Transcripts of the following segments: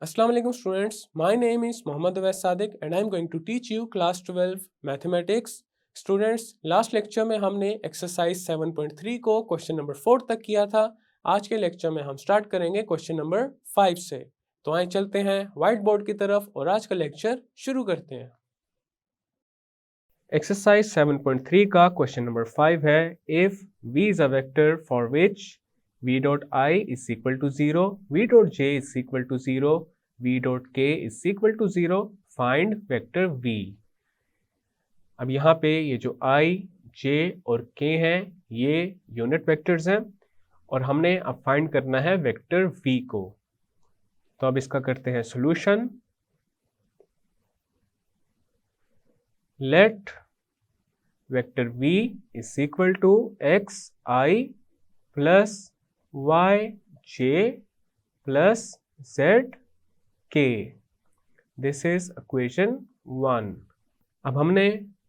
Assalamu alaikum students. My name is Mohammad Awais Sadiq and I am going to teach you class 12 mathematics. Students, last lecture में हमने exercise 7.3 को question number 4 तक किया था। आज के लेक्चर में हम स्टार्ट करेंगे क्वेश्चन नंबर 5 से। तो आइए चलते हैं व्हाइट बोर्ड की तरफ और आज का लेक्चर शुरू करते हैं। एक्सरसाइज 7.3 का क्वेश्चन नंबर 5 है, if v is a vector for which v dot I is equal to 0, v dot j is equal to 0, v dot k is equal to 0, find vector v। अब यहाँ पे ये जो I, j और k हैं ये unit vectors हैं और हमने अब फाइंड करना है वेक्टर v को। तो अब इसका करते हैं solution. Let vector v is equal to xi plus yj plus zk। This is equation 1। अब हमने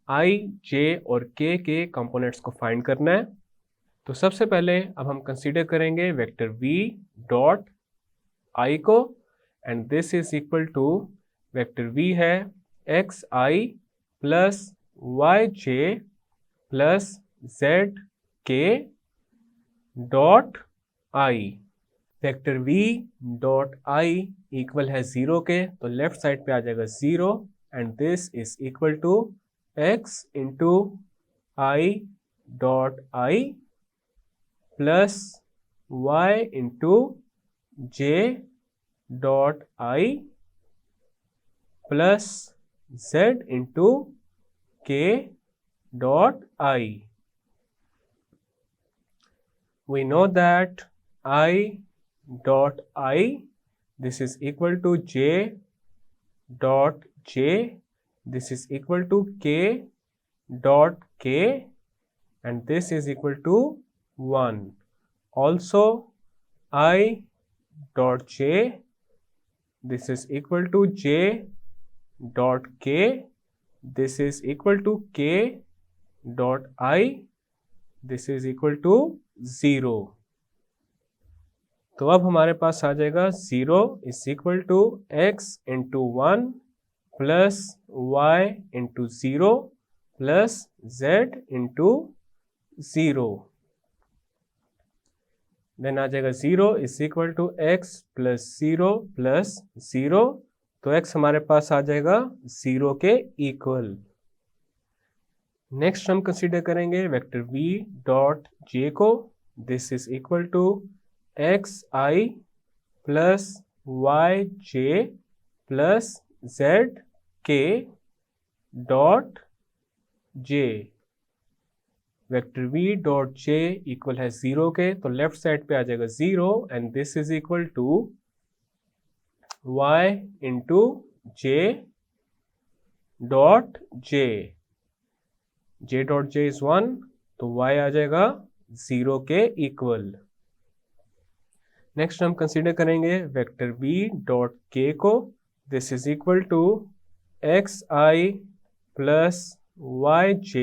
i, j और k के कंपोनेंट्स को फाइंड करना है। तो सबसे पहले अब हम कंसीडर करेंगे वेक्टर v डॉट i को and this is equal to vector v है xi plus yj plus zk dot i। Vector v dot i equal है 0 के, तो लेफ्ट साइड पे आ जाएगा 0 and this is equal to x into i dot i plus y into j dot i plus z into k dot I। We know that I dot I, this is equal to j dot j, this is equal to k dot k and this is equal to 1. Also I dot j, this is equal to j dot k, this is equal to k dot I, this is equal to 0। तो अब हमारे पास आ जाएगा 0 is equal to x into 1 plus y into 0 plus z into 0। Then आ जाएगा 0 is equal to x plus 0 plus 0। तो x हमारे पास आ जाएगा 0 के इक्वल। नेक्स्ट हम कंसीडर करेंगे वेक्टर v डॉट j को। This is equal to xi plus yj plus zk dot j। Vector v dot j equal है 0 के, तो लेफ्ट साइड पे आ जाएगा 0 and this is equal to y into j dot j। j dot j is 1, तो y आ जाएगा 0 के इक्वल। नेक्स्ट हम कंसीडर करेंगे वेक्टर v डॉट k को। This is equal to xi plus yj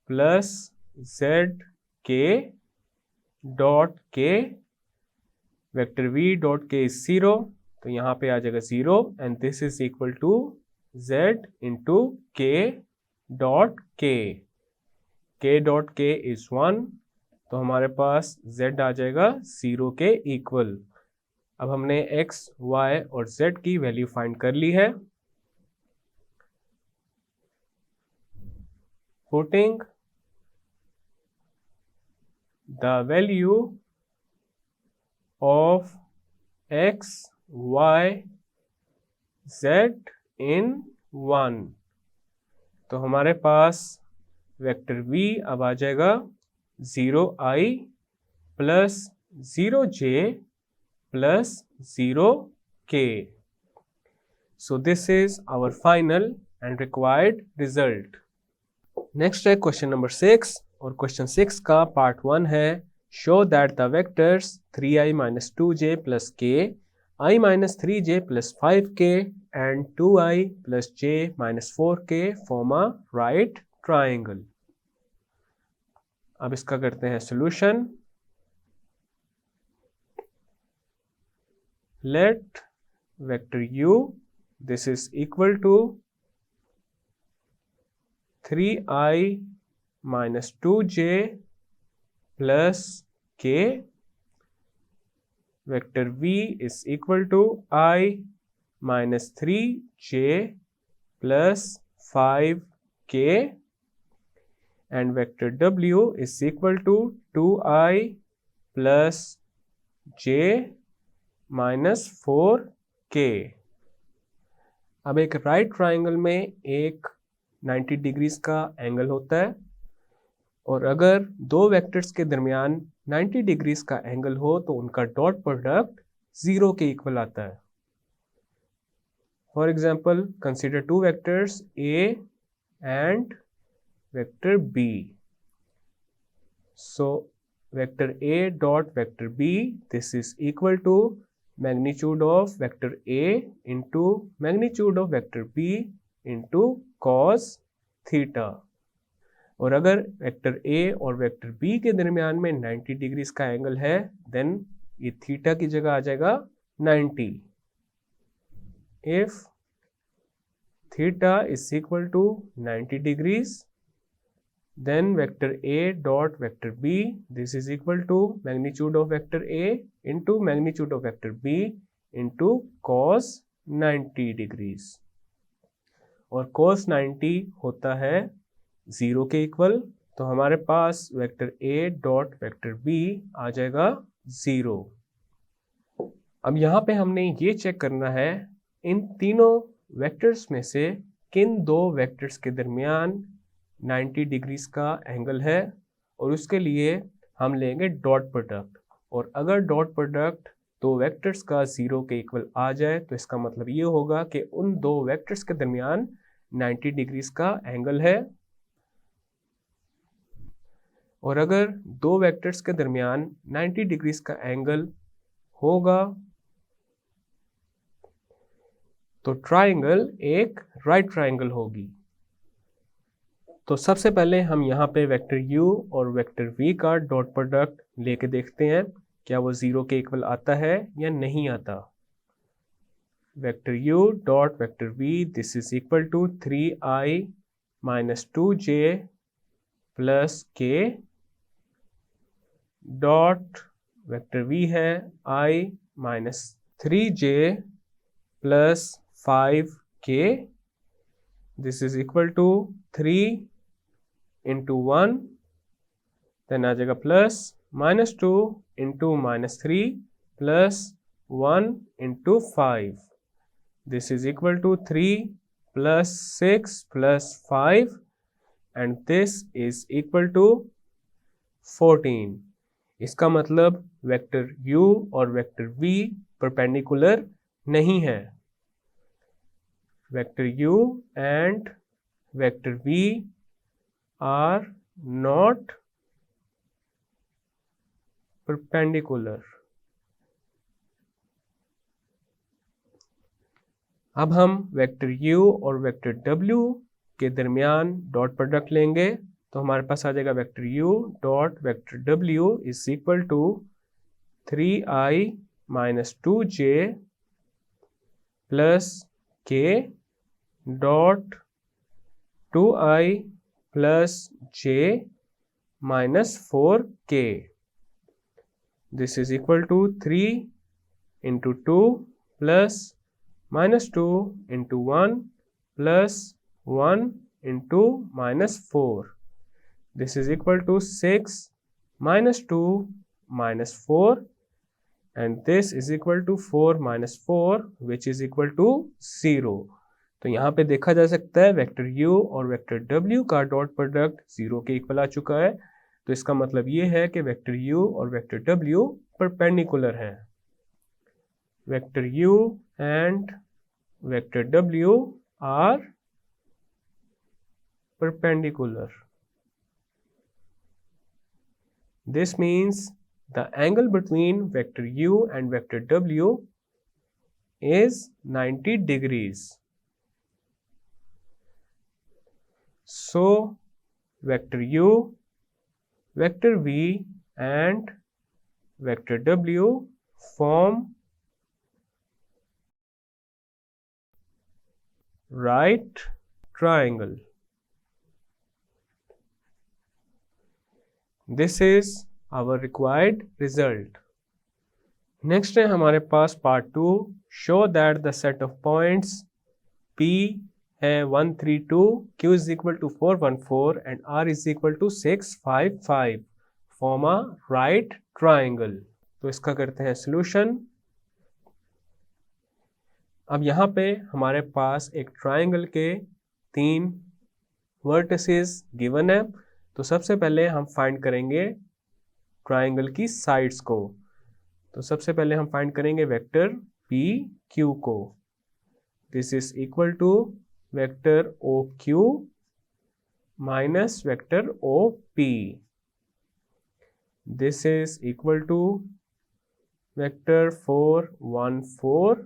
plus zk dot k। Vector v dot k is 0, तो यहाँ पे आ जाएगा 0 and this is equal to z into k dot k। k dot k is 1, तो हमारे पास z आ जाएगा 0 के equal. अब हमने x, y और z की वैल्यू फाइंड कर ली है। Putting the value of x, y, z इन 1, तो हमारे पास वेक्टर v अब आ जाएगा 0i plus 0j plus 0k। So this is our final and required result. Next है क्वेश्चन नंबर 6 और क्वेश्चन 6 का पार्ट 1 है, show that the vectors 3i minus 2j plus k, i minus 3j plus 5k and 2i plus j minus 4k form a right triangle। अब इसका करते हैं solution. Let vector u, this is equal to 3i minus 2j plus k. Vector v is equal to I minus 3j plus 5k, and vector w is equal to 2i plus j minus 4k. अब एक right triangle में एक 90 degrees का angle होता है, और अगर दो वेक्टर्स के दरमियान 90 डिग्रीज का एंगल हो तो उनका डॉट प्रोडक्ट 0 के इक्वल आता है. For example, consider two vectors a and vector b. So vector a dot vector b, this is equal to magnitude of vector a into magnitude of vector b into cos theta. और अगर vector a और vector b के दरमियान में 90 degrees का angle है, then ये theta की जगह आ जाएगा 90. If theta is equal to 90 degrees, then vector a dot vector b, this is equal to magnitude of vector a into magnitude of vector b into cos 90 degrees. और cos 90 होता है 0 के equal, तो हमारे पास vector a dot vector b आ जाएगा 0. अब यहाँ पे हमने ये चेक करना है इन तीनों वेक्टर्स में से किन दो वेक्टर्स के दरमियान 90 डिग्रीज का एंगल है, और उसके लिए हम लेंगे डॉट प्रोडक्ट. और अगर डॉट प्रोडक्ट दो वेक्टर्स का 0 के इक्वल आ जाए तो इसका मतलब ये होगा कि उन दो वेक्टर्स के दरमियान 90 डिग्रीज का एंगल है. और अगर दो वेक्टर्स के दरमियान 90 डिग्रीज का एंगल होगा तो ट्राइंगल एक राइट ट्राइंगल होगी. तो सबसे पहले हम यहाँ पे वेक्टर u और वेक्टर v का डॉट प्रोडक्ट लेके देखते हैं क्या वो 0 के इक्वल आता है या नहीं आता. Vector u dot vector v, this is equal to 3i minus 2j plus k dot vector v है i minus 3j plus 5k. This is equal to 3 into 1, then आ जाएगा plus minus 2 into minus 3 plus 1 into 5. This is equal to 3 plus 6 plus 5, and this is equal to 14. इसका मतलब vector u और vector v perpendicular नहीं है. Vector u and vector v are not perpendicular. अब हम vector u और vector w के दरमियान डॉट प्रोडक्ट लेंगे, तो हमारे पास आ जाएगा vector u dot vector w is equal to 3i minus 2j plus k dot 2i plus j minus 4k. This is equal to 3 into 2 plus minus 2 into 1 plus 1 into minus 4. This is equal to 6 minus 2 minus 4, and this is equal to 4 minus 4 which is equal to 0. तो यहाँ पे देखा जा सकता है vector u और vector w का dot product 0 के इक्वल आ चुका है. तो इसका मतलब ये है कि वेक्टर u और वेक्टर w परपेंडिकुलर हैं. Vector u and vector w are perpendicular. This means the angle between vector u and vector w is 90 degrees. So vector u, vector v and vector w form right triangle. This is our required result. Next है हमारे पास part 2, show that the set of points P है 132, Q is equal to 414 and R is equal to 655 form a right triangle. तो इसका करते हैं solution. अब यहाँ पे हमारे पास एक ट्राइंगल के 3 वर्टिसेस गिवन है। तो सबसे पहले हम फाइंड करेंगे ट्राइंगल की साइड्स को। तो सबसे पहले हम फाइंड करेंगे वेक्टर पी क्यू को। This is equal to vector O Q minus vector O P. This is equal to vector 4 1 4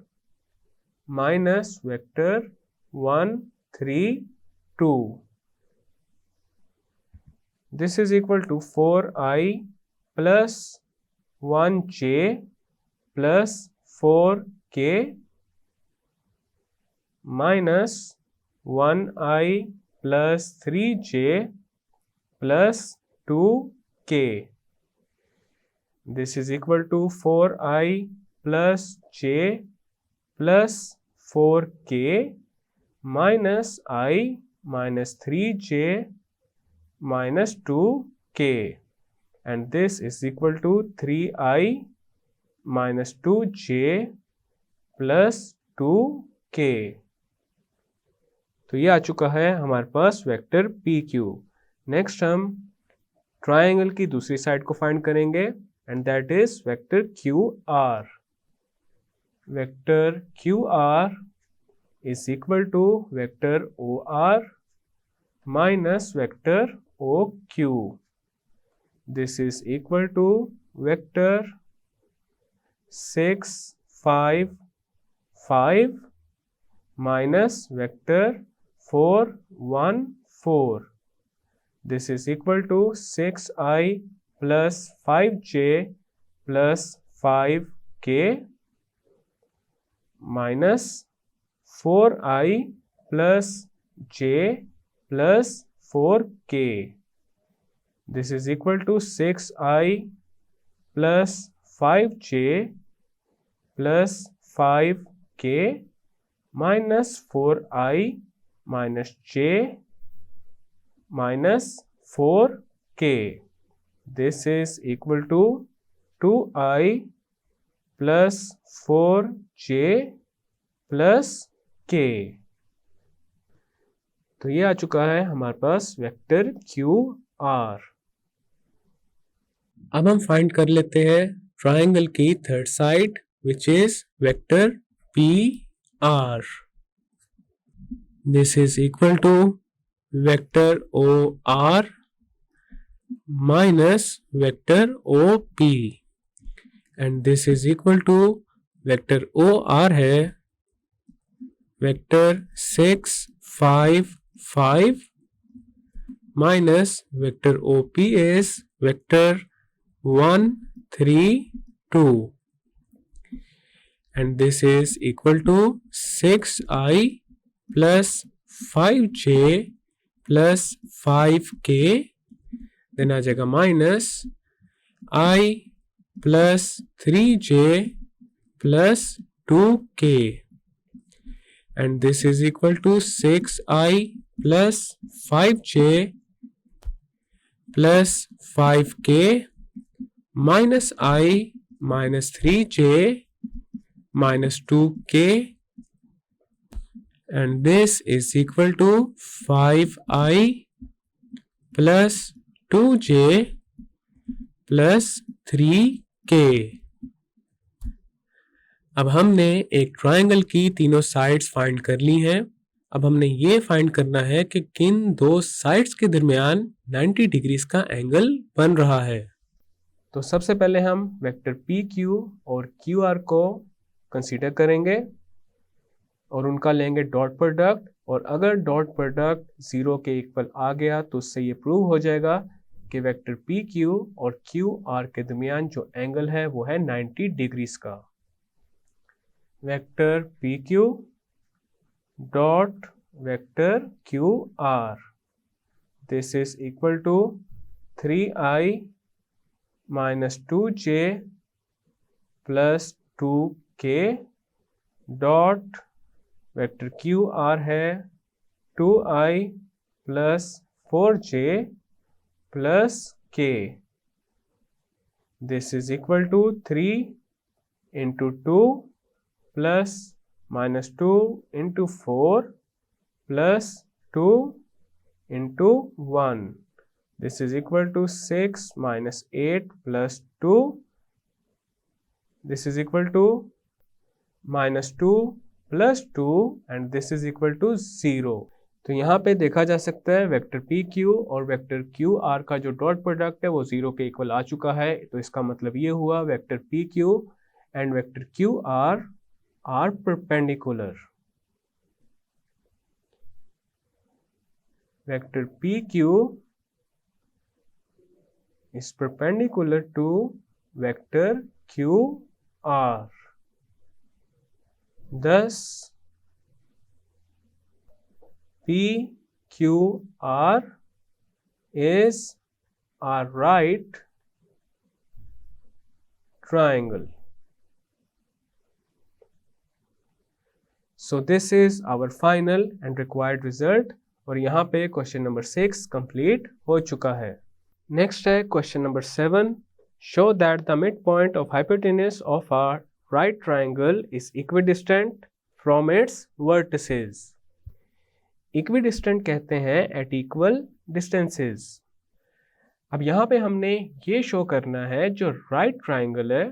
minus vector 1 3 2। This is equal to 4i plus 1j plus 4k minus 1i plus 3j plus 2k. This is equal to 4i plus j plus 4k minus I minus 3j minus 2k, and this is equal to 3i minus 2j plus 2k। तो ये आ चुका है हमारे पास vector P Q. Next हम triangle की दूसरी side को फाइंड करेंगे and that is vector Q R. Vector Q R is equal to vector O R minus vector OQ. This is equal to vector 6 5 5 minus vector 4 1 4. This is equal to 6i plus 5j plus 5k minus 4i plus j plus 4k. This is equal to 6i plus 5j plus 5k minus 4i minus j minus 4k. This is equal to 2i plus 4j plus k. तो ये आ चुका है हमारे पास vector Q are. अब हम find कर लेते हैं ट्राइंगल की third side which is vector P R. This is equal to vector O R minus vector O P and this is equal to vector O R है vector 6 5 5 minus vector OP is vector 1 3 2 and this is equal to 6i plus 5j plus 5k, then आ जाएगा minus I plus 3j plus 2k and this is equal to 6i plus 5j plus 5k minus I minus 3j minus 2k and this is equal to 5i plus 2j plus 3k। अब हमने एक triangle की तीनों sides find कर ली हैं। अब हमने ये फाइंड करना है कि किन दो साइड्स के दरमियान 90 डिग्रीज का एंगल बन रहा है। तो सबसे पहले हम वेक्टर पी क्यू और क्यू आर को कंसीडर करेंगे और उनका लेंगे डॉट प्रोडक्ट, और अगर डॉट प्रोडक्ट 0 के इक्वल आ गया तो उससे ये प्रूव हो जाएगा कि वेक्टर पी क्यू और क्यू आर के दरमियान जो एंगल है वो है 90 डिग्रीज का। Vector P Q dot vector QR. This is equal to 3i minus 2j plus 2k dot vector QR है 2i plus 4j plus k. This is equal to 3 into 2 plus minus 2 into 4 plus 2 into 1. This is equal to 6 minus 8 plus 2. This is equal to minus 2 plus 2 and this is equal to 0. तो यहाँ पे देखा जा सकता है vector P Q और vector Q R का जो डॉट प्रोडक्ट है वो 0 के इक्वल आ चुका है. तो इसका मतलब ये हुआ vector P Q and vector Q R perpendicular. Vector P Q is perpendicular to vector Q R. Thus, PQR is a right triangle. So this is our final and required result. और यहाँ पे question number 6 complete हो चुका है. Next है question number 7. Show that the midpoint of hypotenuse of a right triangle is equidistant from its vertices. Equidistant कहते हैं at equal distances. अब यहाँ पे हमने ये शो करना है जो राइट ट्राइंगल है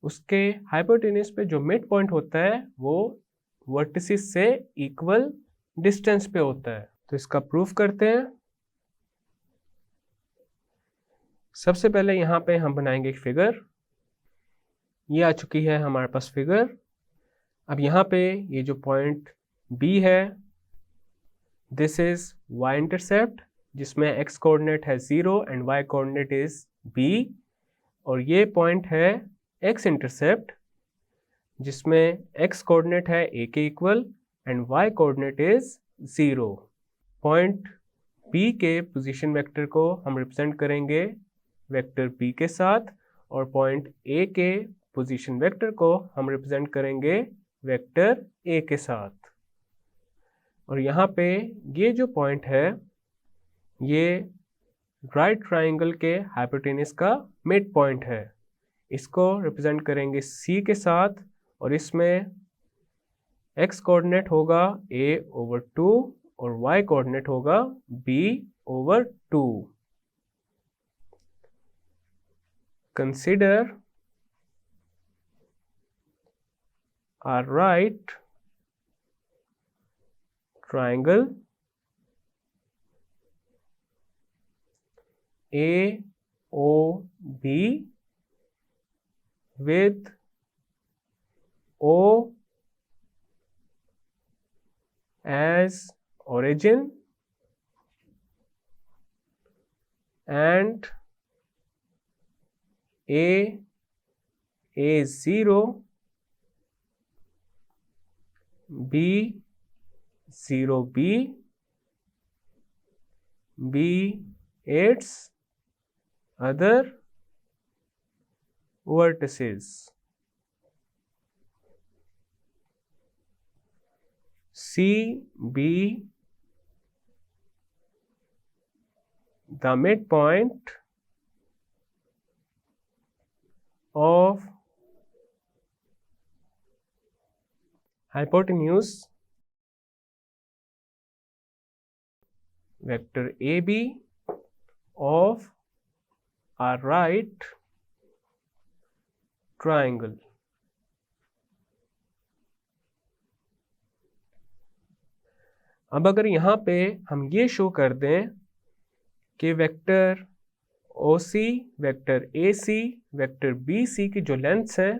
उसके हाइपोटेन्यूज पे जो मिड पॉइंट होता है वो वर्टिसेस से इक्वल डिस्टेंस पे होता है. तो इसका प्रूफ करते हैं. सबसे पहले यहाँ पे हम बनाएंगे एक फिगर. ये आ चुकी है हमारे पास फिगर. अब यहाँ पे ये जो पॉइंट B है दिस इज y इंटरसेप्ट जिसमें x कोऑर्डिनेट है 0 and y coordinate is B. और ये पॉइंट है x इंटरसेप्ट जिसमें x कोऑर्डिनेट है a के equal and y coordinate is 0. Point B के पोजीशन वेक्टर को हम रिप्रेजेंट करेंगे वेक्टर B के साथ और पॉइंट A के पोजीशन वेक्टर को हम रिप्रेजेंट करेंगे वेक्टर A के साथ. और यहाँ पे ये जो पॉइंट है ये राइट ट्राइंगल के हाइपोटेन्यूज का मिड पॉइंट है. इसको रिप्रेजेंट करेंगे C के साथ और इसमें x कोऑर्डिनेट होगा a/2 और y कोऑर्डिनेट होगा b/2. Consider a right triangle AOB with O as origin and A0 B0B B its other vertices. CB the midpoint of hypotenuse vector AB of a right triangle. अब अगर यहाँ पे हम ये show कर दें कि vector OC, vector AC, vector BC की जो लेंथ्स है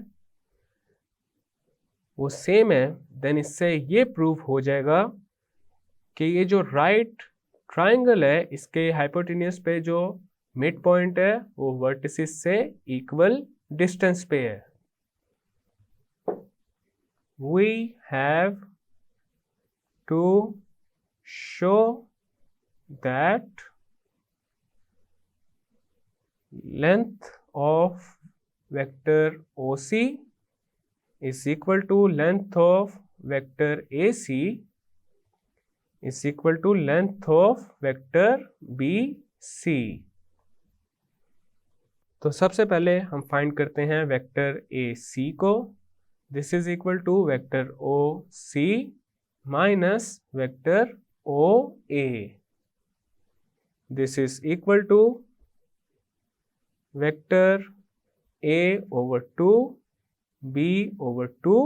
वो सेम है, देन इससे ये प्रूव हो जाएगा कि ये जो राइट ट्राइंगल है इसके हाइपोटेन्यूज पे जो मिड पॉइंट है वो वर्टिसेस से इक्वल डिस्टेंस पे है. We have to show that length of vector OC is equal to length of vector AC is equal to length of vector BC। तो सबसे पहले हम फाइंड करते हैं वेक्टर AC को। This is equal to vector OC minus vector OA। This is equal to vector A over 2 B over 2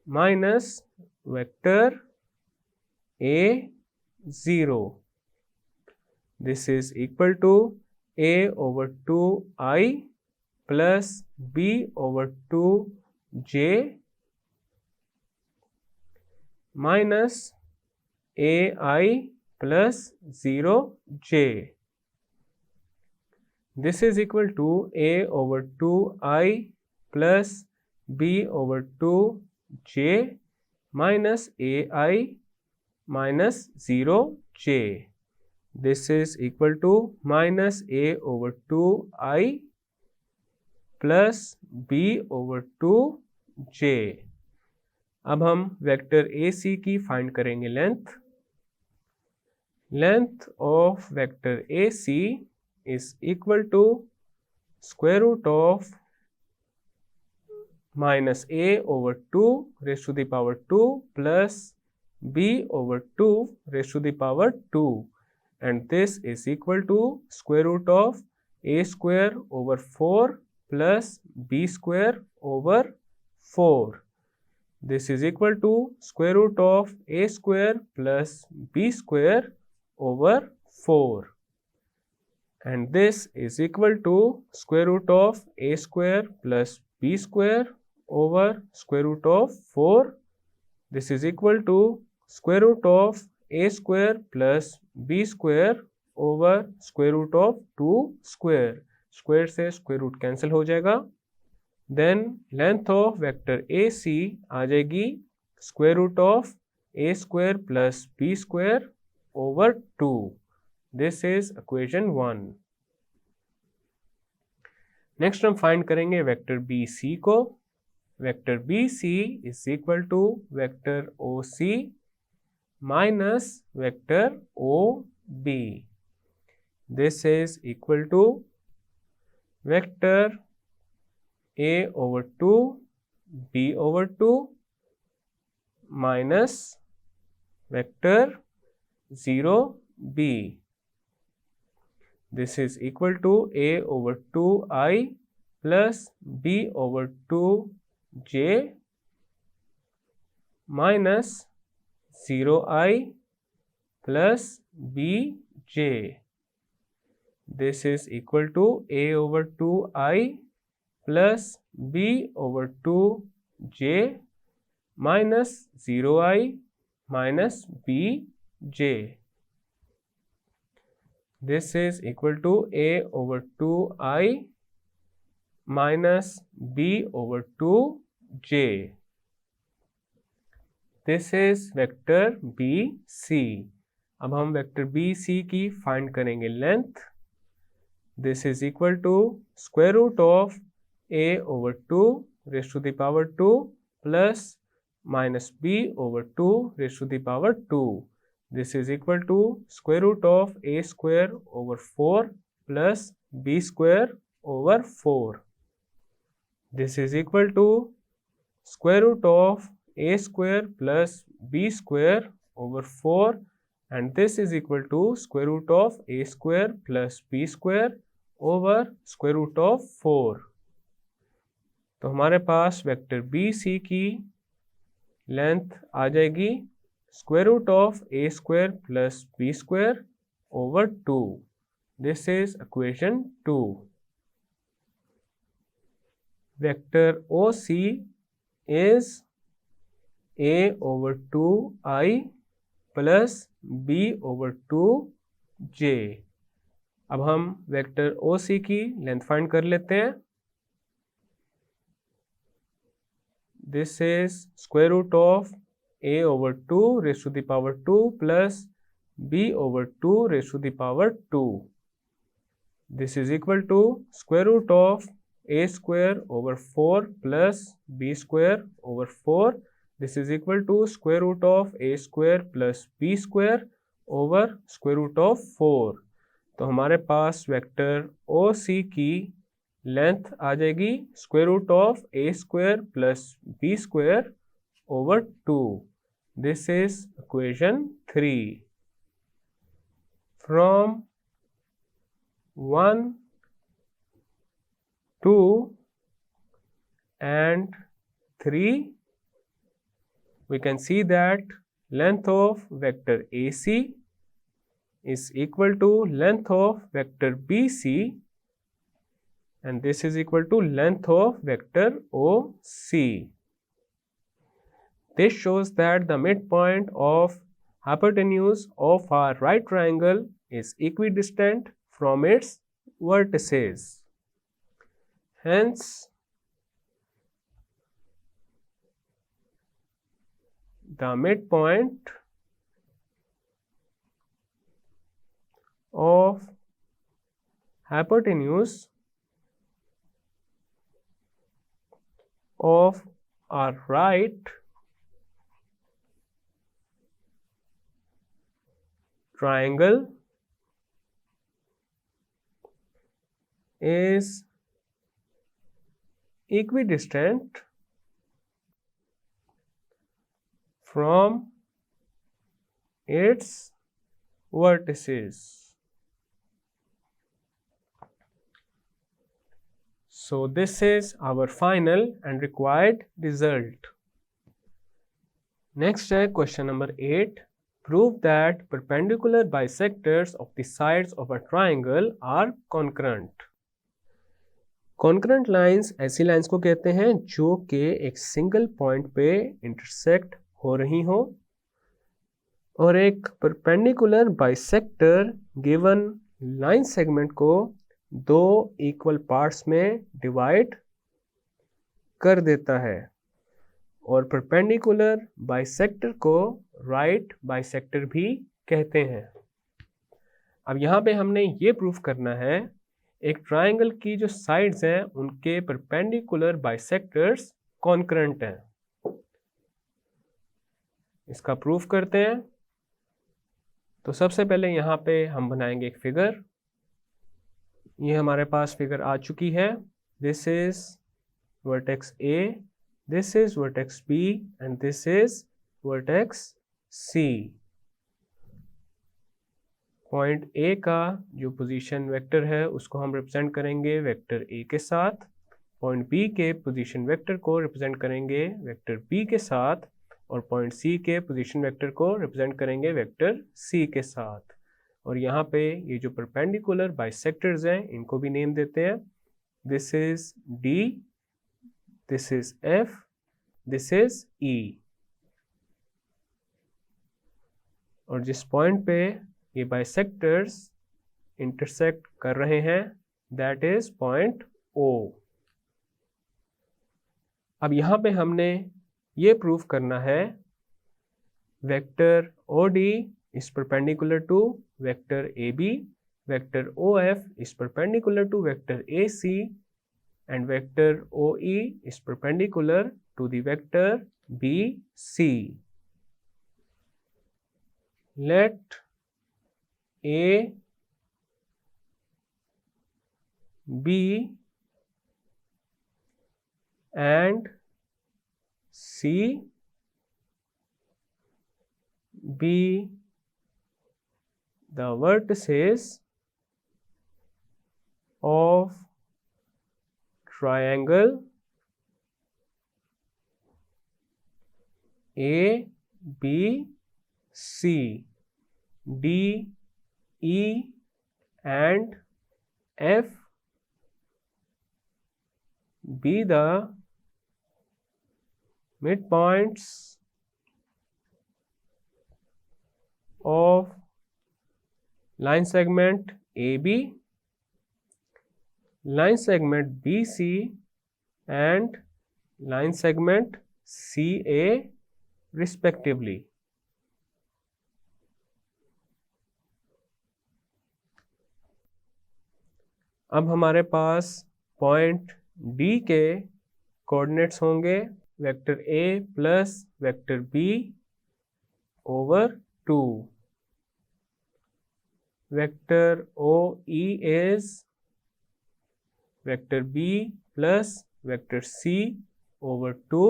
minus vector A0। This is equal to A over 2I plus B over 2J minus AI plus 0J। This is equal to A over 2I plus B over 2J minus AI minus 0J। This is equal to minus A over 2I plus B over 2J। अब हम vector AC की find करेंगे length. Length of vector AC is equal to square root of minus A over 2 raised to the power 2 plus B over 2 raised to the power 2, and this is equal to square root of A square over 4 plus B square over 4. This is equal to square root of A square plus B square over 4. And this is equal to square root of A square plus B square over square root of 4. This is equal to square root of A square plus B square over square root of 2 square. Square से square root cancel हो जाएगा। Then length of vector AC आ जाएगी square root of A square plus B square over 2. This is equation 1. Next हम find करेंगे vector BC को। Vector BC is equal to vector OC minus vector OB। This is equal to vector A over 2 B over 2 minus vector 0B। This is equal to A over 2I plus B over 2J minus 0I plus BJ. This is equal to A over 2I plus B over 2J minus 0I minus BJ. This is equal to A over 2I minus B over 2J. This is vector BC। अब हम vector BC की find करेंगे length. This is equal to square root of A over 2 raised to the power 2 plus minus B over 2 raised to the power 2. This is equal to square root of A square over 4 plus B square over 4. This is equal to square root of A square plus B square over 4, and this is equal to square root of A square plus B square over square root of 4. तो हमारे पास vector BC की length आ जाएगी square root of A square plus B square over 2. This is equation 2. Vector OC is A over 2I plus B over 2J. अब हम vector OC की length find कर लेते हैं। This is square root of a over 2 raised to the power 2 plus b over 2 raised to the power 2. This is equal to square root of a square over 4 plus b square over 4. This is equal to square root of a square plus b square over square root of 4. तो हमारे पास vector OC की length आ जाएगी square root of a square plus b square over 2. This is equation 3. From 1, 2 and 3, we can see that length of vector AC is equal to length of vector BC, and this is equal to length of vector OC. This shows that the midpoint of hypotenuse of our right triangle is equidistant from its vertices. Hence, the midpoint of hypotenuse of our right triangle is equidistant from its vertices. So this is our final and required result. Next है question number 8. Prove that perpendicular bisectors of the sides of a triangle are concurrent. Concurrent lines ऐसी lines को कहते हैं जो कि एक single point पे intersect हो रही हो, और एक perpendicular bisector given line segment को दो equal parts में divide कर देता है, और perpendicular bisector को right bisector भी कहते हैं. अब यहाँ पे हमने ये प्रूफ करना है एक ट्राइंगल की जो साइड्स हैं उनके परपेंडिकुलर बाइसेक्टर्स कॉन्करेंट हैं. इसका प्रूफ करते हैं. तो सबसे पहले यहाँ पे हम बनाएंगे एक फिगर. ये हमारे पास फिगर आ चुकी है. This is vertex A, this is vertex B and this is vertex C. Point A का जो पोजीशन वेक्टर है उसको हम रिप्रेजेंट करेंगे वेक्टर A के साथ. पॉइंट B के पोजीशन वेक्टर को रिप्रेजेंट करेंगे वेक्टर B के साथ, और पॉइंट C के पोजीशन वेक्टर को रिप्रेजेंट करेंगे वेक्टर C के साथ. और यहाँ पे ये जो परपेंडिकुलर बाइसेक्टर्स हैं इनको भी नेम देते हैं. This is D, this is F, this is E. और जिस पॉइंट पे ये बाइसेक्टर्स इंटरसेक्ट कर रहे हैं दैट इज पॉइंट O. अब यहाँ पे हमने ये प्रूफ करना है vector OD is perpendicular to vector AB, vector OF is perpendicular to vector AC, and vector OE is perpendicular to the vector BC. Let A, B and C be the vertices of triangle A, B, C. D, E and F be the midpoints of line segment AB, line segment BC and line segment CA respectively. अब हमारे पास point D के coordinates होंगे vector A plus vector B over 2. Vector OE is vector B plus vector C over 2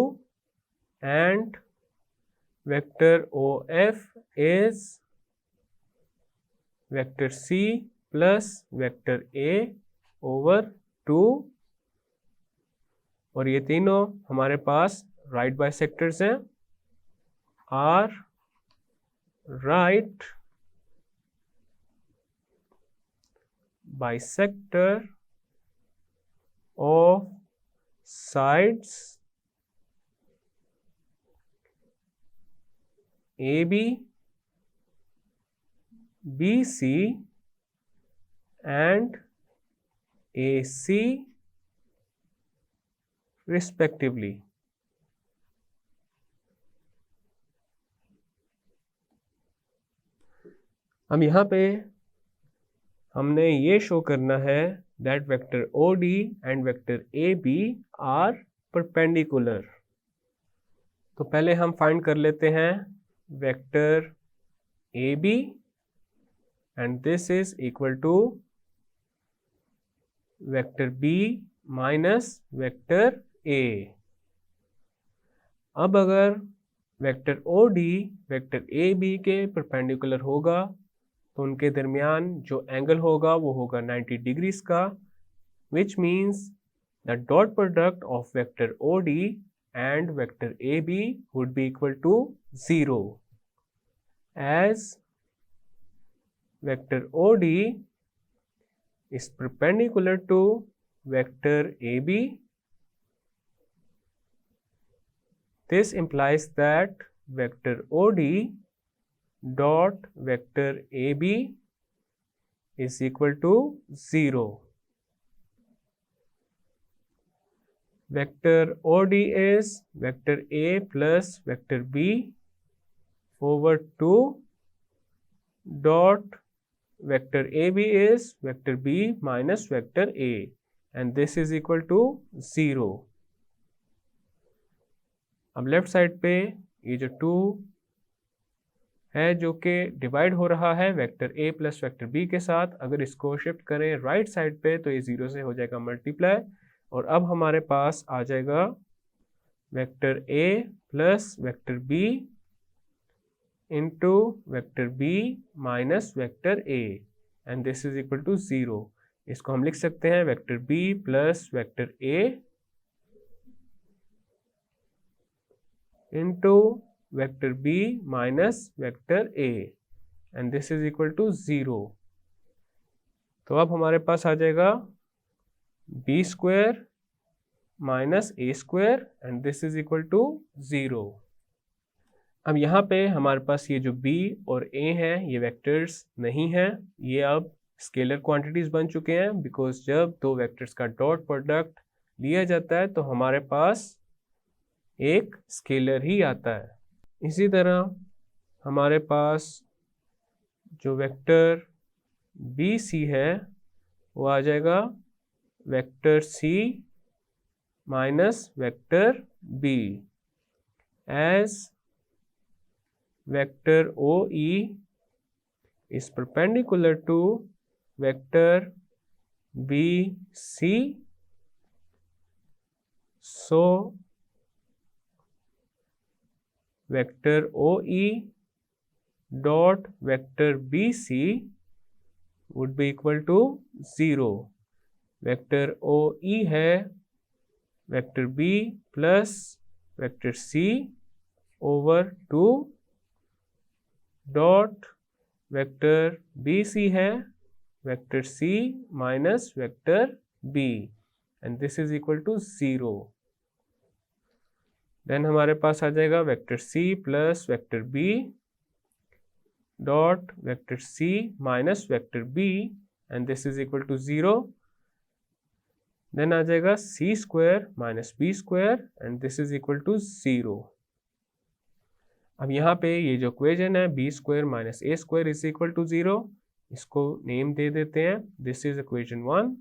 and vector OF is vector C plus vector A over 2 और ये तीनों हमारे पास right bisectors हैं. Are right bisector of sides AB, BC and AC respectively. हम यहाँ पे हमने ये शो करना है that vector OD and vector AB are perpendicular. तो पहले हम फाइंड कर लेते हैं vector AB and this is equal to vector B minus vector A. अब अगर वेक्टर OD वेक्टर AB के परपेंडिकुलर होगा तो उनके दरमियान जो एंगल होगा वो होगा 90 डिग्रीज का, which means the dot product of vector OD and vector AB would be equal to 0 as vector OD is perpendicular to vector AB. This implies that vector OD dot vector AB is equal to 0. Vector OD is vector A plus vector B over 2 dot vector AB is vector B minus vector A and this is equal to 0. अब left side पे ये जो 2 है जो कि divide हो रहा है vector A plus vector B के साथ, अगर इसको शिफ्ट करें राइट साइड पे तो ये 0 से हो जाएगा मल्टीप्लाई और अब हमारे पास आ जाएगा vector A plus vector B into vector B minus vector A and this is equal to 0. इसको हम लिख सकते हैं vector B plus vector A into vector B minus vector A and this is equal to 0. तो अब हमारे पास आ जाएगा B square minus A square and this is equal to 0. अब यहाँ पे हमारे पास ये जो B और A हैं ये वेक्टर्स नहीं हैं, ये अब स्केलर क्वांटिटीज बन चुके हैं बिकॉज जब दो वेक्टर्स का डॉट प्रोडक्ट लिया जाता है तो हमारे पास एक स्केलर ही आता है. इसी तरह हमारे पास जो वेक्टर BC है वो आ जाएगा vector C minus vector B as vector OE is perpendicular to vector BC. So vector OE dot vector BC would be equal to 0. Vector OE है vector B plus vector C over 2 dot vector BC है vector C minus vector B and this is equal to 0. Then हमारे पास आ जाएगा vector C plus vector B dot vector C minus vector B and this is equal to 0. Then आ जाएगा C square minus B square and this is equal to 0. अब यहाँ पे ये जो इक्वेशन है B square minus A square is equal to 0, इसको name दे देते हैं, दिस इज इक्वेशन 1।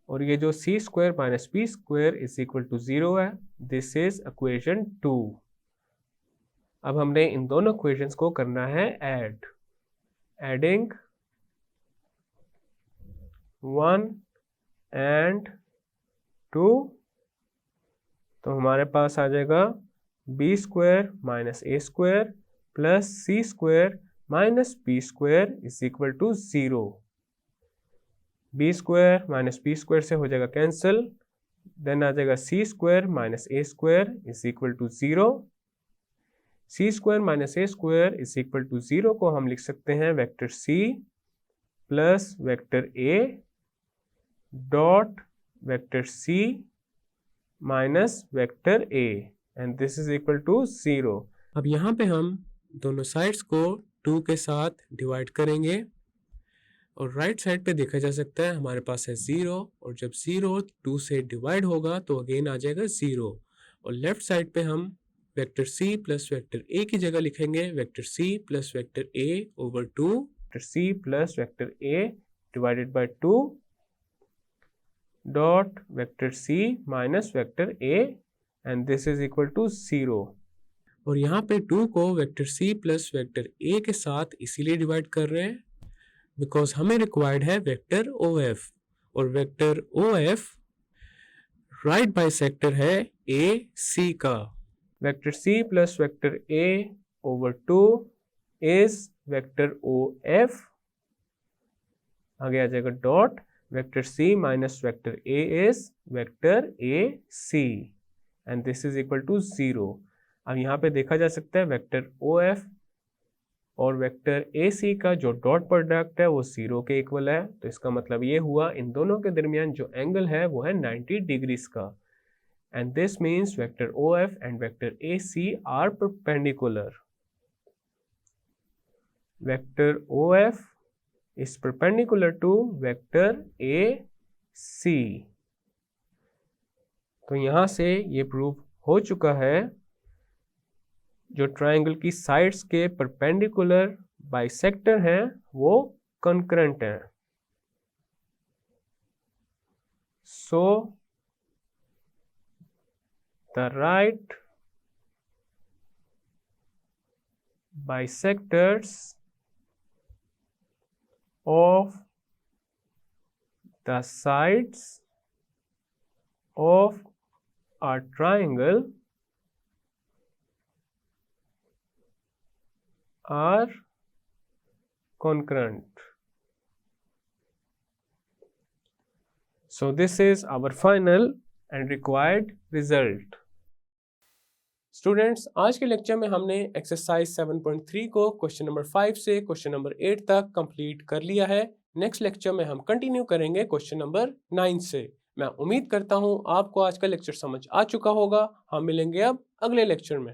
और ये जो c square minus b square is equal to 0 है, दिस इज इक्वेशन 2। अब हमने इन दोनों इक्वेशंस को करना है ऐड, एडिंग 1 एंड 2, तो हमारे पास आ जाएगा b square minus A square plus c square minus b square is equal to 0। B square minus b square से हो जाएगा कैंसिल, देन आ जाएगा c square minus A square is equal to 0। C square minus A square is equal to 0 को हम लिख सकते हैं vector C plus vector a dot vector C minus vector A, and this is equal to 0। अब यहाँ पे हम दोनों साइड्स को 2 के साथ डिवाइड करेंगे और राइट साइड पे देखा जा सकता है हमारे पास है 0, और जब 0 2 से डिवाइड होगा तो अगेन आ जाएगा 0। और लेफ्ट साइड पे हम vector C plus vector A की जगह लिखेंगे vector C plus vector A over 2, vector C plus vector A divided by 2 dot vector C minus vector A, and this is equal to 0। और यहाँ पे 2 को vector C plus vector A के साथ इसीलिए डिवाइड कर रहे हैं बिकॉज हमें रिक्वायर्ड है वेक्टर ओ एफ, और vector O F right bisector है ए सी का। Vector C plus vector A over 2 is vector O F, आगे आ जाएगा dot vector C minus vector A is vector A C, and this is equal to 0। अब यहाँ पे देखा जा सकता है वेक्टर ओ एफ और वेक्टर ए सी का जो डॉट प्रोडक्ट है वो 0 के इक्वल है, तो इसका मतलब ये हुआ इन दोनों के दरमियान जो एंगल है वो है 90 डिग्रीज का, and this means vector O F and vector A C are perpendicular. Vector O F is perpendicular to vector AC। तो यहां से ये प्रूव हो चुका है जो ट्रायंगल की साइड्स के परपेंडिकुलर बाइसेक्टर हैं वो कॉन्करेंट हैं। So the right bisectors of the sides of a triangle are concurrent. So this is our final and required result. Students, आज के लेक्चर में हमने एक्सरसाइज 7.3 को क्वेश्चन नंबर 5 से क्वेश्चन नंबर 8 तक कंप्लीट कर लिया है। नेक्स्ट लेक्चर में हम कंटिन्यू करेंगे क्वेश्चन नंबर 9 से। मैं उम्मीद करता हूं आपको आज का लेक्चर समझ आ चुका होगा। हम मिलेंगे अब अगले लेक्चर में।